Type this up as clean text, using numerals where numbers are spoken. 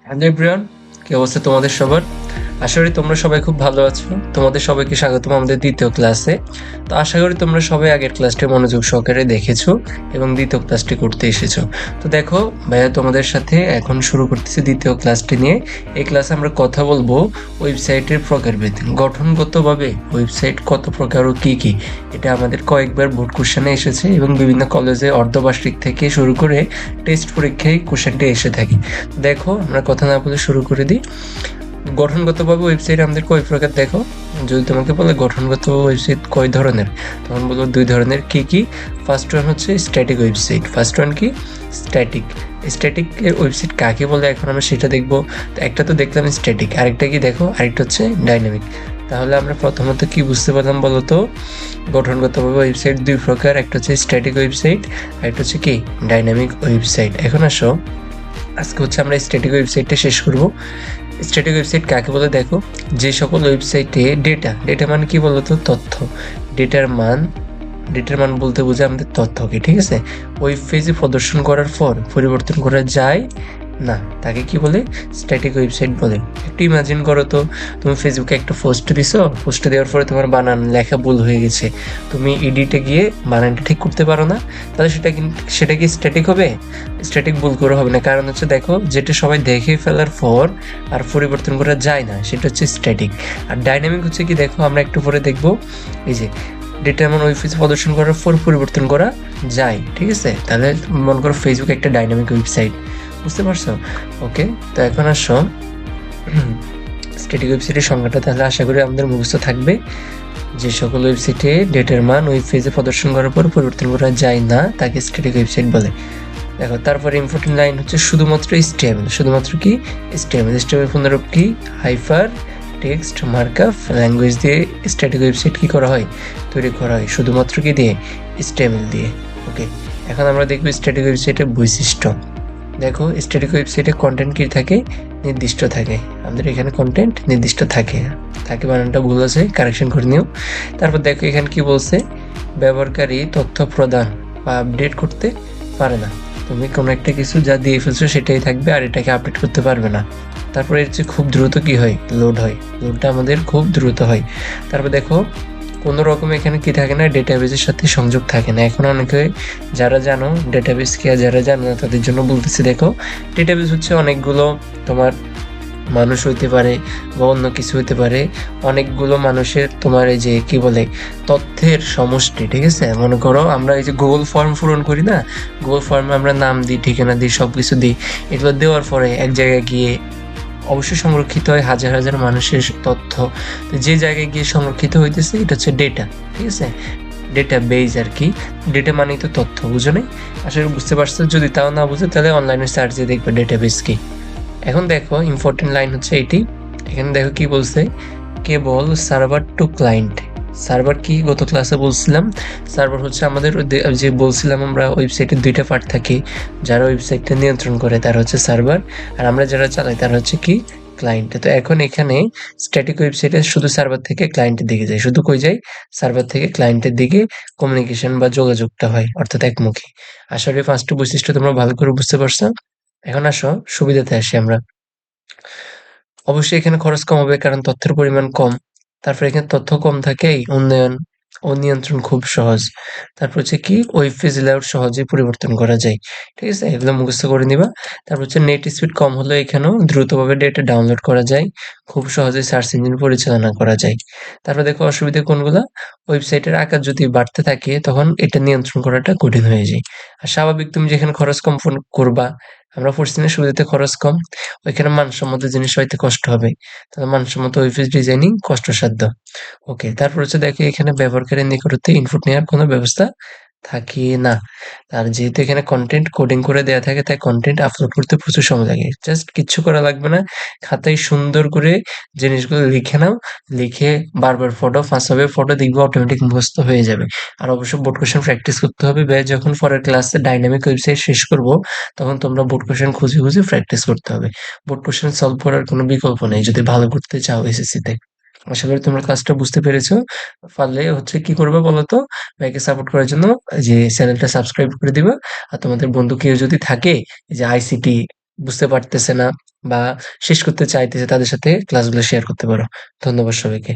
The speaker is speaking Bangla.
হ্যালো এভরিওয়ান, কি অবস্থা তোমাদের সবার? আশা করি তোমরা সবাই খুব ভালো আছো। তোমাদের সবাইকে স্বাগতম আমাদের দ্বিতীয় ক্লাসে। তো আশা করি তোমরা সবাই আগের ক্লাসটি মনোযোগ সহকারে দেখেছো এবং দ্বিতীয় ক্লাসটি করতে এসেছো। তো দেখো ভাইয়া, তোমাদের সাথে এখন শুরু করতেছি দ্বিতীয় ক্লাসটি নিয়ে। এই ক্লাসে আমরা কথা বলবো ওয়েবসাইটের প্রকারভেদ, গঠনগতভাবে ওয়েবসাইট কত প্রকার ও কি কি। এটা আমাদের কয়েকবার বোর্ড কোশ্চেনে এসেছে এবং বিভিন্ন কলেজে অর্ধবার্ষিক থেকে শুরু করে টেস্ট পরীক্ষায় কোশ্চেনটি এসে থাকে। দেখো আমরা কথা না বলে শুরু করে দিই। গঠনগতভাবে ওয়েবসাইট আমাদের কয় প্রকার দেখো। যদি তোমাকে বলে গঠনগত ওয়েবসাইট কয় ধরনের, তখন বলবো দুই ধরনের। কি কি? ফার্স্ট ওয়ান হচ্ছে স্ট্যাটিক ওয়েবসাইট। ফার্স্ট ওয়ান কি? স্ট্যাটিক। স্ট্যাটিক এর ওয়েবসাইট কাকে বলে এখন আমরা সেটা দেখবো। তো একটা তো দেখলাম স্ট্যাটিক, আরেকটা কি দেখো, আরেকটা হচ্ছে ডাইনামিক। তাহলে আমরা প্রথমত কি বুঝতে পারলাম বলো তো? গঠনগতভাবে ওয়েবসাইট দুই প্রকার, একটা হচ্ছে স্ট্যাটিক ওয়েবসাইট, আরেকটা হচ্ছে কি ডাইনামিক ওয়েবসাইট। এখন আসো, আজকে হচ্ছে আমরা স্ট্যাটিক ওয়েবসাইটটা শেষ করব। স্ট্যাটিক ওয়েবসাইট কাকে বলে দেখো, যে সকল ওয়েবসাইটে ডেটা মানে কি বলতো? তথ্য। ডেটার মান, ডেটার মান বলতে বোঝায় আমাদের তথ্যকে, ঠিক আছে? ওয়েব পেজে প্রদর্শন করার পর পরিবর্তন করা যায় না, তাকে কি বলে? স্ট্যাটিক ওয়েবসাইট বলে। একটু ইমাজিন করো তো, তুমি ফেসবুকে একটা পোস্ট দিছো, পোস্ট দেওয়ার পরে তোমার বানান লেখা ভুল হয়ে গেছে, তুমি এডিটে গিয়ে বানানটা ঠিক করতে পারো না, তাহলে সেটা কি স্ট্যাটিক হবে? স্ট্যাটিক ভুল করে হবে না, কারণ হচ্ছে দেখো, যেটা সবাই দেখে ফেলার পর আর পরিবর্তন করা যায় না, সেটা হচ্ছে স্ট্যাটিক। আর ডাইনামিক হচ্ছে কি দেখো, আমরা একটু পরে দেখবো। এই যে ডেটা এমন ওয়েব পেজ প্রদর্শন করার পর পরিবর্তন করা যায়, ঠিক আছে? তাহলে মনে করো ফেসবুক একটা ডাইনামিক ওয়েবসাইট, বুঝতে পারছো? ওকে, তো এখন আসো স্ট্যাটিক ওয়েবসাইটের সংজ্ঞাটা তাহলে আশা করি আমাদের মুখস্থ থাকবে। যে সকল ওয়েবসাইটে ডেটার মান ওয়েব পেজে প্রদর্শন করার পর পরিবর্তন করা যায় না, তাকে স্ট্যাটিক ওয়েবসাইট বলে। দেখো তারপরে ইম্পর্টেন্ট লাইন হচ্ছে শুধুমাত্র স্টেম। শুধুমাত্র কি? স্টেম। স্টেমের পুনরূপ কি? হাইপার টেক্সট মার্কআপ ল্যাঙ্গুয়েজ দিয়ে স্ট্যাটিক ওয়েবসাইট কি করা হয়? তৈরি করা হয়। শুধুমাত্র কি দিয়ে? স্টেমেল দিয়ে। ওকে, এখন আমরা দেখবো স্ট্যাটিক ওয়েবসাইটের বৈশিষ্ট্য। দেখো স্ট্যাটিক ওয়েবসাইটে কন্টেন্ট কি থাকে? নির্দিষ্ট থাকে। আমাদের এখানে কন্টেন্ট নির্দিষ্ট থাকে, থাকে বানানটা ভুল আছে, কারেকশন করে নিও। তারপর দেখো এখানে কি বলছে, ব্যবহারকারী তথ্য প্রদান বা আপডেট করতে পারে না। তুমি কোনো একটা কিছু যা দিয়ে ফেলছো সেটাই থাকবে, আর এটাকে আপডেট করতে পারবে না। তারপরে এর চেয়ে খুব দ্রুত কি হয়? লোড হয়। লোডটা আমাদের খুব দ্রুত হয়। তারপর দেখো কোনো রকম এখানে কি থাকে না, ডেটাবেজের সাথে সংযোগ থাকে না। এখন অনেকে যারা জানো ডেটাবেস কি আর যারা জানো না তাদের জন্য বলতেছি। দেখো ডেটাবেস হচ্ছে অনেকগুলো তোমার মানুষ হইতে পারে বা অন্য কিছু হইতে পারে, অনেকগুলো মানুষের তোমার এই যে কি বলে তথ্যের সমষ্টি, ঠিক আছে? মনে করো আমরা এই যে গুগল ফর্ম পূরণ করি না, গুগল ফর্মে আমরা নাম দিই, ঠিকানা দিই, সব কিছু দিই। এগুলো দেওয়ার পরে এক জায়গায় গিয়ে অবশ্যই সংরক্ষিত হয় হাজার হাজার মানুষের তথ্য। তো যে জায়গায় গিয়ে সংরক্ষিত হইতেছে এটা হচ্ছে ডেটা, ঠিক আছে? ডেটা বেজ আর কি। ডেটা মানেই তো তথ্য, বুঝো নাই? আসলে বুঝতে পারছো? যদি তাও না বুঝে তাহলে অনলাইনে সার্চ দিয়ে দেখবে ডেটাবেস কি। এখন দেখো ইম্পর্টেন্ট লাইন হচ্ছে এটি। এখানে দেখো কি বলছে, কেবল সার্ভার টু ক্লায়েন্ট। সার্ভার কি গত ক্লাসে বলছিলাম, সার্ভার হচ্ছে আমাদের যে বলছিলাম আমরা ওয়েবসাইটের দুইটা পার্ট থাকে। যারা ওয়েবসাইটটা নিয়ন্ত্রণ করে তারা হচ্ছে সার্ভার, আর আমরা যারা চালাই তারা হচ্ছে কি ক্লায়েন্ট। তো এখন এখানে স্ট্যাটিক ওয়েবসাইটে শুধু সার্ভার থেকে ক্লায়েন্টের দিকে যায়। শুধু কই যায়? সার্ভার থেকে ক্লায়েন্টের দিকে কমিউনিকেশন বা যোগাযোগটা হয়, অর্থাৎ একমুখী। আশা করি পাঁচটি বৈশিষ্ট্য তোমরা ভালো করে বুঝতে পারছো। এখন আসো সুবিধাতে আসি আমরা। অবশ্যই এখানে খরচ কম হবে কারণ তথ্যের পরিমাণ কম। তারপর এখানে তথ্য কম থাকে, উন্নয়ন ও নিয়ন্ত্রণ খুব সহজ। তারপর হচ্ছে কি ওয়েব পেজ লেআউট সহজেই পরিবর্তন করা যায়, ঠিক আছে? এগুলো মুখস্থ করে নিবা। তারপর হচ্ছে নেট স্পিড কম হলে এখানেও দ্রুতভাবে ডেটা ডাউনলোড করা যায়, খুব সহজে সার্চ ইঞ্জিন পরিচালনা করা যায়। তারপর দেখো অসুবিধা কোনগুলা, ওয়েবসাইটের আকার যদি বাড়তে থাকে তখন এটা নিয়ন্ত্রণ করাটা কঠিন হয়ে যায়। আর স্বাভাবিক তুমি যেখানে খরচ কম করবা, আমরা পড়ছি না সুবিধাতে খরচ কম, ওইখানে মানসম্মত জিনিস হইতে কষ্ট হবে। তাহলে মানসম্মত ওয়েবপেজ ডিজাইনিং কষ্টসাধ্য। ওকে, তারপর হচ্ছে দেখো এখানে ব্যবহারকারীর নিকট হতে ইনপুট নেওয়ার কোনো ব্যবস্থা থাকে না। আর যেহেতু এখানে কন্টেন্ট কোডিং করে দেয়া থাকে, তাই কন্টেন্ট আপলোড করতে প্রচুর সময় লাগে। জাস্ট কিচ্ছু করা লাগবে না, খাতায় সুন্দর করে জিনিসগুলো লিখে নাও, লিখে বারবার ফটো, 5 ফটো দেখবে অটোমেটিক মুখস্থ হয়ে যাবে। আর অবশ্যই বোর্ড কোশ্চেন প্র্যাকটিস করতে হবে। যখন পরের ক্লাসে ডাইনামিক ওয়েবসাইট শেষ করব, তখন তোমরা বোর্ড কোশ্চেন খুঁজে খুঁজে প্র্যাকটিস করতে হবে। বোর্ড কোশ্চেন সলভ করার কোনো বিকল্প নেই যদি ভালো করতে চাও এসএসসি তে। আশা করি তোমরা ক্লাসটা বুঝতে পেরেছো। পারলে হচ্ছে কি করবে বলো তো, ভাইকে সাপোর্ট করার জন্য যে চ্যানেলটা সাবস্ক্রাইব করে দিবা। আর তোমাদের বন্ধু কেউ যদি থাকে, এই যে আইসিটি বুঝতে পারতেছে না বা শেষ করতে চাইতেছে তাদের সাথে ক্লাসগুলো শেয়ার করতে পারো। ধন্যবাদ সবাইকে।